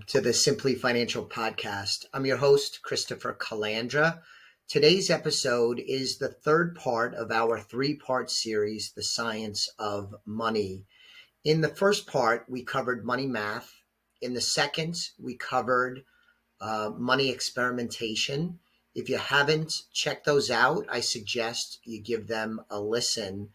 to the Simply Financial podcast. I'm your host, Christopher Calandra. Today's episode is the third part of our three-part series, The Science of Money. In the first part, we covered money math. In the second, we covered money experimentation. If you haven't checked those out, I suggest you give them a listen.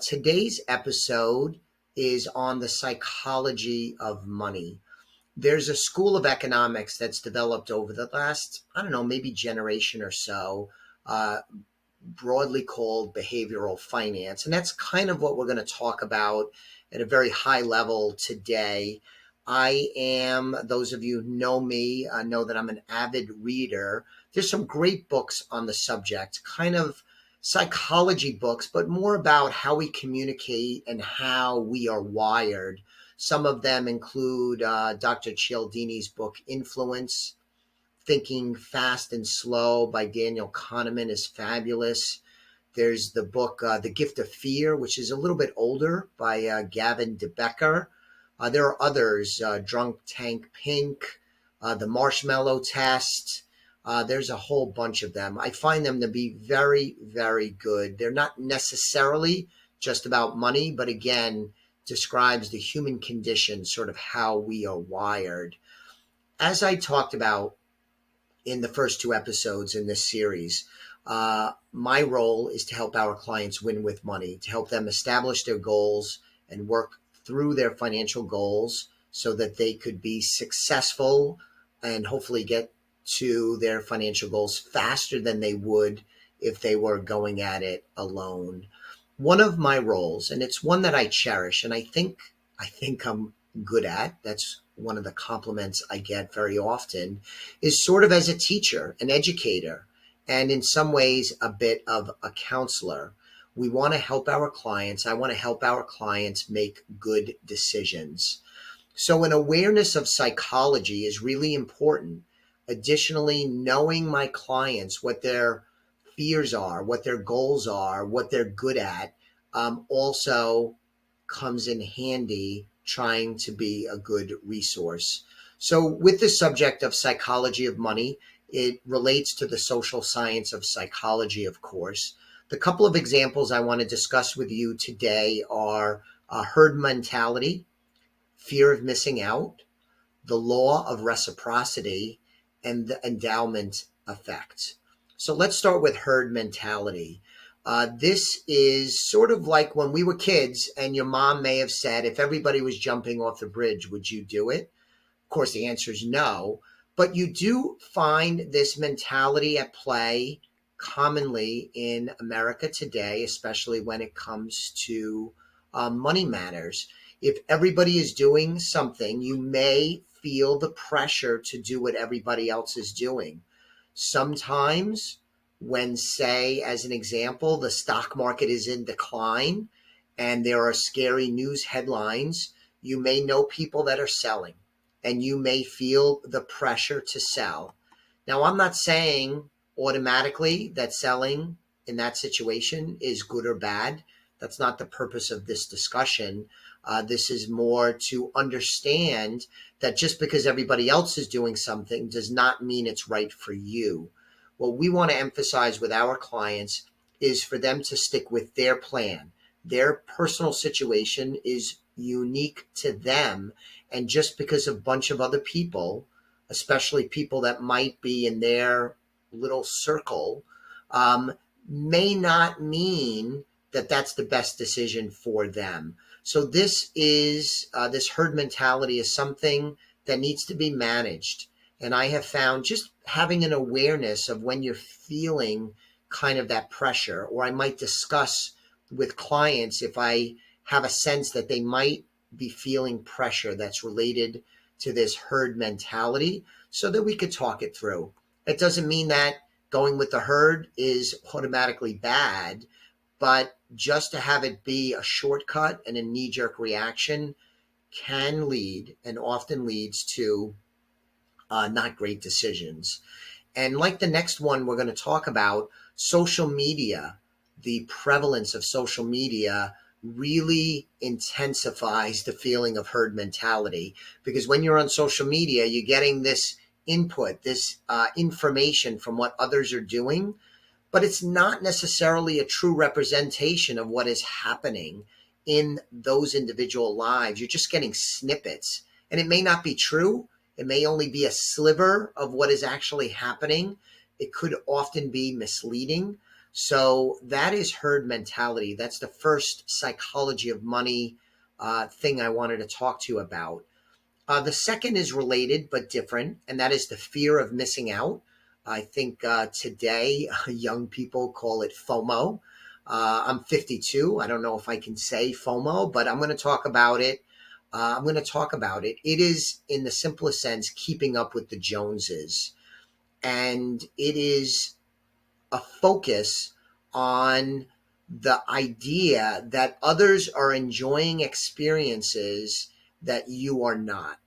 Today's episode is on the psychology of money. There's a school of economics that's developed over the last, maybe generation or so, broadly called behavioral finance. And that's kind of what we're going to talk about at a very high level today. Those of you who know me, know that I'm an avid reader. There's some great books on the subject, kind of psychology books, but more about how we communicate and how we are wired. Some of them include Dr. Cialdini's book, Influence. Thinking Fast and Slow by Daniel Kahneman is fabulous. There's the book, The Gift of Fear, which is a little bit older, by Gavin DeBecker. There are others, Drunk Tank Pink, The Marshmallow Test. There's a whole bunch of them. I find them to be very, very good. They're not necessarily just about money, but again, describes the human condition, sort of how we are wired. As I talked about in the first two episodes in this series, my role is to help our clients win with money, to help them establish their goals and work through their financial goals so that they could be successful and hopefully get to their financial goals faster than they would if they were going at it alone. One of my roles, and it's one that I cherish, and I think I'm good at, that's one of the compliments I get very often, is sort of as a teacher, an educator, and in some ways a bit of a counselor. We want to help our clients. I want to help our clients make good decisions. So an awareness of psychology is really important. Additionally, knowing my clients, what their fears are, what their goals are, what they're good at, also comes in handy trying to be a good resource. So with the subject of psychology of money, it relates to the social science of psychology, of course. The couple of examples I want to discuss with you today are herd mentality, fear of missing out, the law of reciprocity, and the endowment effect. So let's start with herd mentality. This is sort of like when we were kids and your mom may have said, if everybody was jumping off the bridge, would you do it? Of course, the answer is no. But you do find this mentality at play commonly in America today, especially when it comes to money matters. If everybody is doing something, you may feel the pressure to do what everybody else is doing. Sometimes when, say, as an example, the stock market is in decline and there are scary news headlines, you may know people that are selling and you may feel the pressure to sell. Now, I'm not saying automatically that selling in that situation is good or bad. That's not the purpose of this discussion. This is more to understand that just because everybody else is doing something does not mean it's right for you. What we want to emphasize with our clients is for them to stick with their plan. Their personal situation is unique to them. And just because a bunch of other people, especially people that might be in their little circle, may not mean that that's the best decision for them. So this herd mentality is something that needs to be managed. And I have found just having an awareness of when you're feeling kind of that pressure, or I might discuss with clients if I have a sense that they might be feeling pressure that's related to this herd mentality so that we could talk it through. It doesn't mean that going with the herd is automatically bad, but just to have it be a shortcut and a knee-jerk reaction can lead and often leads to not great decisions. And like the next one we're going to talk about, social media, the prevalence of social media really intensifies the feeling of herd mentality, because when you're on social media, you're getting this input, this information from what others are doing, but it's not necessarily a true representation of what is happening in those individual lives. You're just getting snippets, and it may not be true. It may only be a sliver of what is actually happening. It could often be misleading. So that is herd mentality. That's the first psychology of money thing I wanted to talk to you about. The second is related but different, and that is the fear of missing out. I think today young people call it FOMO. I'm 52. I don't know if I can say FOMO, but I'm going to talk about it. It is, in the simplest sense, keeping up with the Joneses. And it is a focus on the idea that others are enjoying experiences that you are not.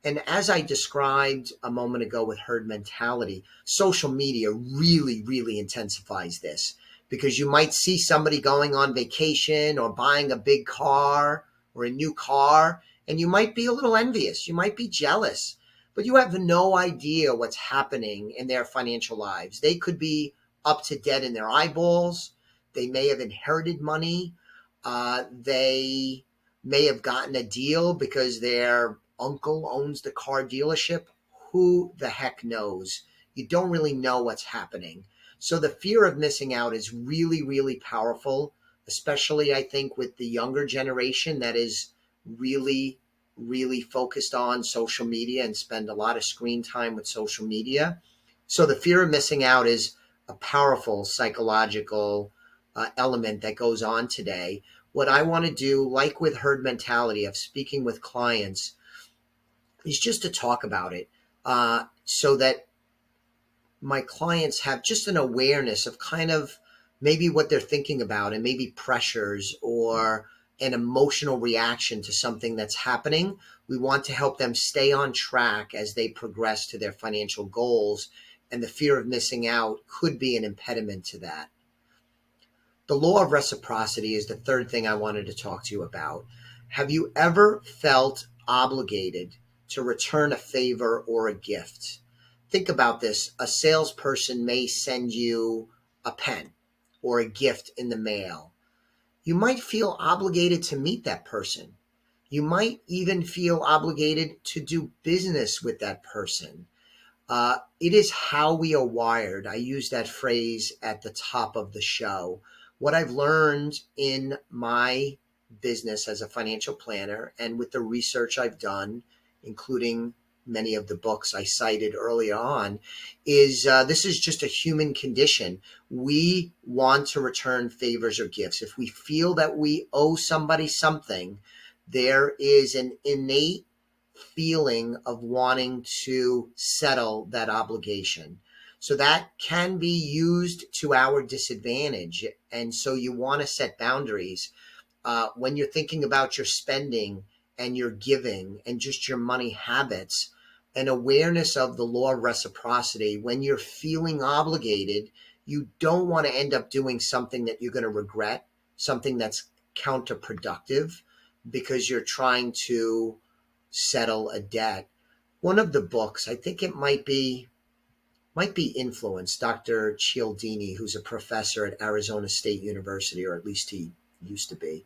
And as I described a moment ago with herd mentality, social media really, really intensifies this, because you might see somebody going on vacation or buying a big car or a new car, and you might be a little envious. You might be jealous, but you have no idea what's happening in their financial lives. They could be up to debt in their eyeballs. They may have inherited money. They may have gotten a deal because their uncle owns the car dealership. Who the heck knows? You don't really know what's happening. So the fear of missing out is really, really powerful, especially I think with the younger generation that is really, really focused on social media and spend a lot of screen time with social media. So the fear of missing out is a powerful psychological element that goes on today. What I want to do, like with herd mentality of speaking with clients, is just to talk about it, so that my clients have just an awareness of kind of maybe what they're thinking about, and maybe pressures or an emotional reaction to something that's happening. We want to help them stay on track as they progress to their financial goals, and the fear of missing out could be an impediment to that. The law of reciprocity is the third thing I wanted to talk to you about. Have you ever felt obligated to return a favor or a gift? Think about this. A salesperson may send you a pen or a gift in the mail. You might feel obligated to meet that person. You might even feel obligated to do business with that person. It is how we are wired. I use that phrase at the top of the show. What I've learned in my business as a financial planner and with the research I've done, including many of the books I cited early on, is this is just a human condition. We want to return favors or gifts. If we feel that we owe somebody something, there is an innate feeling of wanting to settle that obligation. So that can be used to our disadvantage. And so you want to set boundaries. When you're thinking about your spending and your giving and just your money habits, an awareness of the law of reciprocity. When you're feeling obligated, you don't want to end up doing something that you're going to regret, something that's counterproductive, because you're trying to settle a debt. One of the books, I think it might be Influence, Dr. Cialdini, who's a professor at Arizona State University, or at least he used to be.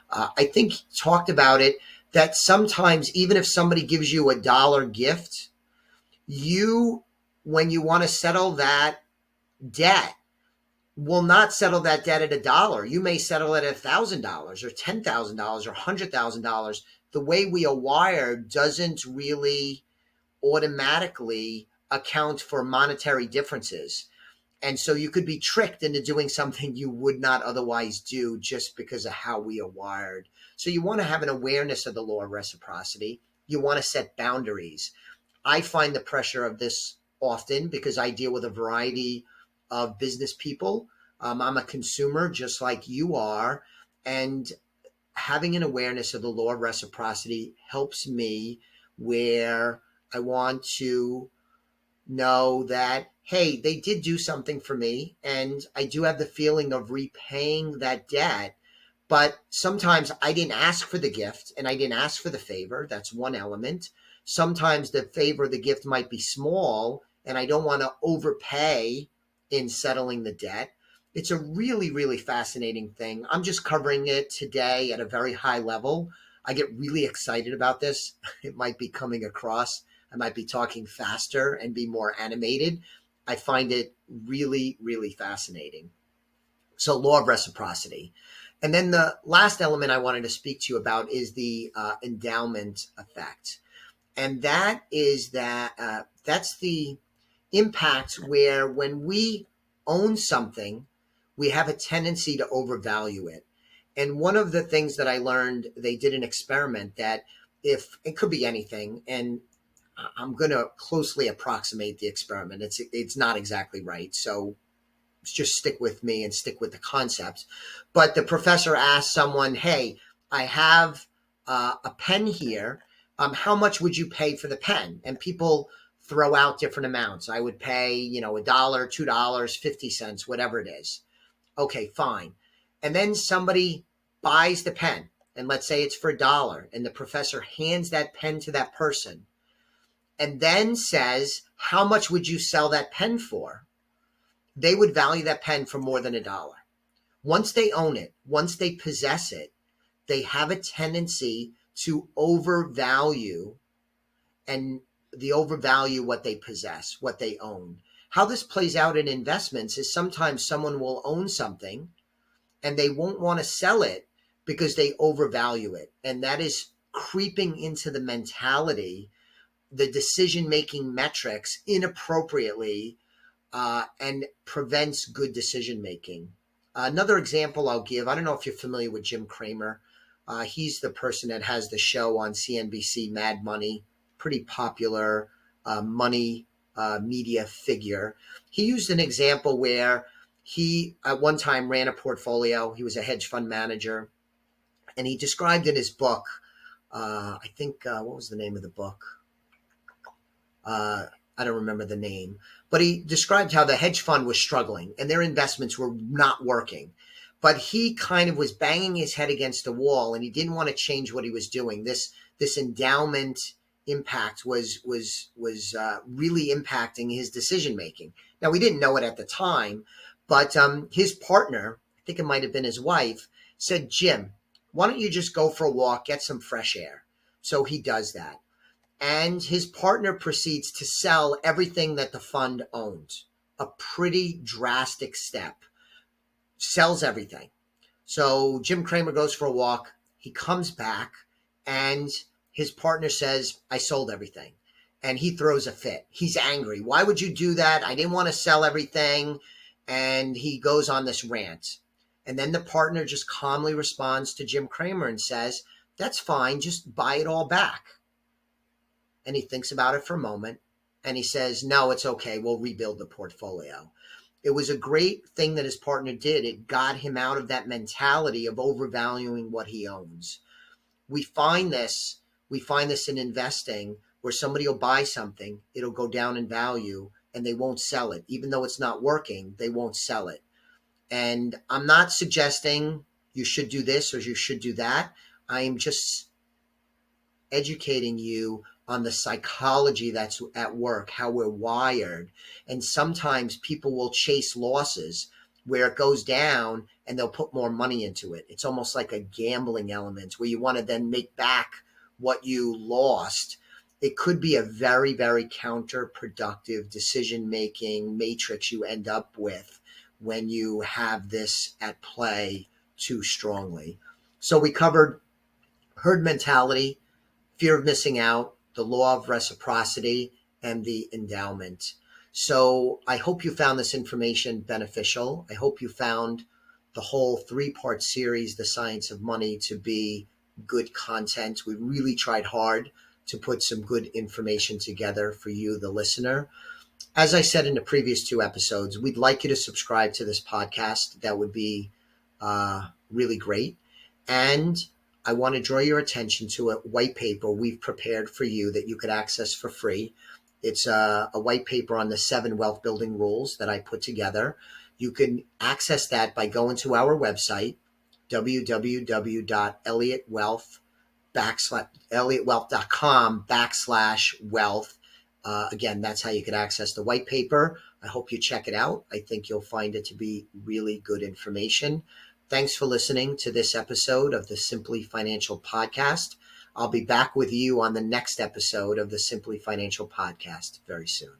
I think he talked about it, that sometimes even if somebody gives you $1 gift, when you want to settle that debt, will not settle that debt at $1. You may settle it at $1,000 or $10,000 or $100,000. The way we are wired doesn't really automatically account for monetary differences. And so you could be tricked into doing something you would not otherwise do just because of how we are wired. So you want to have an awareness of the law of reciprocity. You want to set boundaries. I find the pressure of this often because I deal with a variety of business people. I'm a consumer just like you are. And having an awareness of the law of reciprocity helps me, where I want to know that, hey, they did do something for me, and I do have the feeling of repaying that debt, But sometimes I didn't ask for the gift and I didn't ask for the favor. That's one element. Sometimes the favor, the gift might be small and I don't want to overpay in settling the debt. It's a really, really fascinating thing. I'm just covering it today at a very high level. I get really excited about this. It might be coming across. I might be talking faster and be more animated. I find it really, really fascinating. So, law of reciprocity. And then the last element I wanted to speak to you about is the endowment effect. And that is that's the impact where when we own something, we have a tendency to overvalue it. And one of the things that I learned, they did an experiment that if it could be anything, and I'm going to closely approximate the experiment. It's not exactly right. So just stick with me and stick with the concept. But the professor asked someone, hey, I have a pen here. How much would you pay for the pen? And people throw out different amounts. I would pay, $1, $2, 50 cents, whatever it is. Okay, fine. And then somebody buys the pen, and let's say it's for $1, and the professor hands that pen to that person and then says, how much would you sell that pen for? They would value that pen for more than $1. Once they own it, once they possess it, they have a tendency to overvalue what they possess, what they own. How this plays out in investments is sometimes someone will own something and they won't want to sell it because they overvalue it. And that is creeping into the mentality, the decision-making metrics inappropriately, and prevents good decision making. Another example I'll give, I don't know if you're familiar with Jim Cramer. He's the person that has the show on CNBC, Mad Money, pretty popular money media figure. He used an example where he at one time ran a portfolio. He was a hedge fund manager. And he described in his book, I think, what was the name of the book? I don't remember the name, but he described how the hedge fund was struggling and their investments were not working. But he kind of was banging his head against the wall and he didn't want to change what he was doing. This endowment impact was really impacting his decision making. Now, we didn't know it at the time, but his partner, I think it might have been his wife, said, Jim, why don't you just go for a walk, get some fresh air? So he does that. And his partner proceeds to sell everything that the fund owns. A pretty drastic step. Sells everything. So Jim Cramer goes for a walk. He comes back and his partner says, I sold everything. And he throws a fit. He's angry. Why would you do that? I didn't want to sell everything. And he goes on this rant. And then the partner just calmly responds to Jim Cramer and says, that's fine. Just buy it all back. And he thinks about it for a moment and he says, no, it's okay. We'll rebuild the portfolio. It was a great thing that his partner did. It got him out of that mentality of overvaluing what he owns. We find this in investing where somebody will buy something, it'll go down in value and they won't sell it. Even though it's not working, they won't sell it. And I'm not suggesting you should do this or you should do that. I am just educating you on the psychology that's at work, how we're wired. And sometimes people will chase losses where it goes down and they'll put more money into it. It's almost like a gambling element where you want to then make back what you lost. It could be a very, very counterproductive decision-making matrix you end up with when you have this at play too strongly. So we covered herd mentality, fear of missing out, the law of reciprocity, and the endowment. So I hope you found this information beneficial. I hope you found the whole 3-part series, The Science of Money, to be good content. We really tried hard to put some good information together for you, the listener. As I said in the previous 2 episodes, we'd like you to subscribe to this podcast. That would be really great. And I want to draw your attention to a white paper we've prepared for you that you could access for free. It's a white paper on the 7 wealth building rules that I put together. You can access that by going to our website, www.elliottwealth.com/wealth. Again, that's how you could access the white paper. I hope you check it out. I think you'll find it to be really good information. Thanks for listening to this episode of the Simply Financial Podcast. I'll be back with you on the next episode of the Simply Financial Podcast very soon.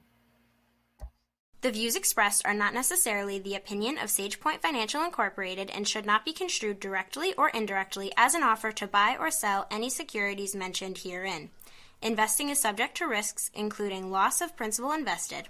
The views expressed are not necessarily the opinion of SagePoint Financial Incorporated and should not be construed directly or indirectly as an offer to buy or sell any securities mentioned herein. Investing is subject to risks, including loss of principal invested.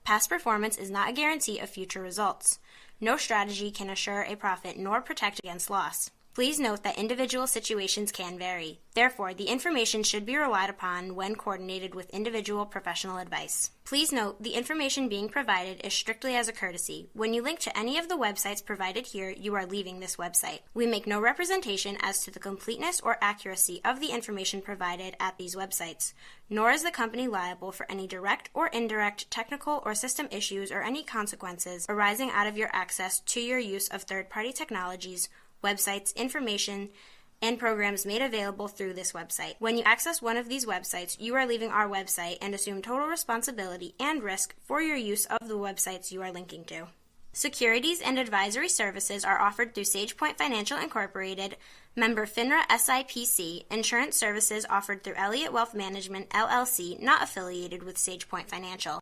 Past performance is not a guarantee of future results. No strategy can assure a profit nor protect against loss. Please note that individual situations can vary. Therefore, the information should be relied upon when coordinated with individual professional advice. Please note, the information being provided is strictly as a courtesy. When you link to any of the websites provided here, you are leaving this website. We make no representation as to the completeness or accuracy of the information provided at these websites, nor is the company liable for any direct or indirect technical or system issues or any consequences arising out of your access to your use of third-party technologies, websites, information, and programs made available through this website. When you access one of these websites, you are leaving our website and assume total responsibility and risk for your use of the websites you are linking to. Securities and advisory services are offered through SagePoint Financial Incorporated, member FINRA SIPC. Insurance services offered through Elliott Wealth Management, LLC, not affiliated with SagePoint Financial.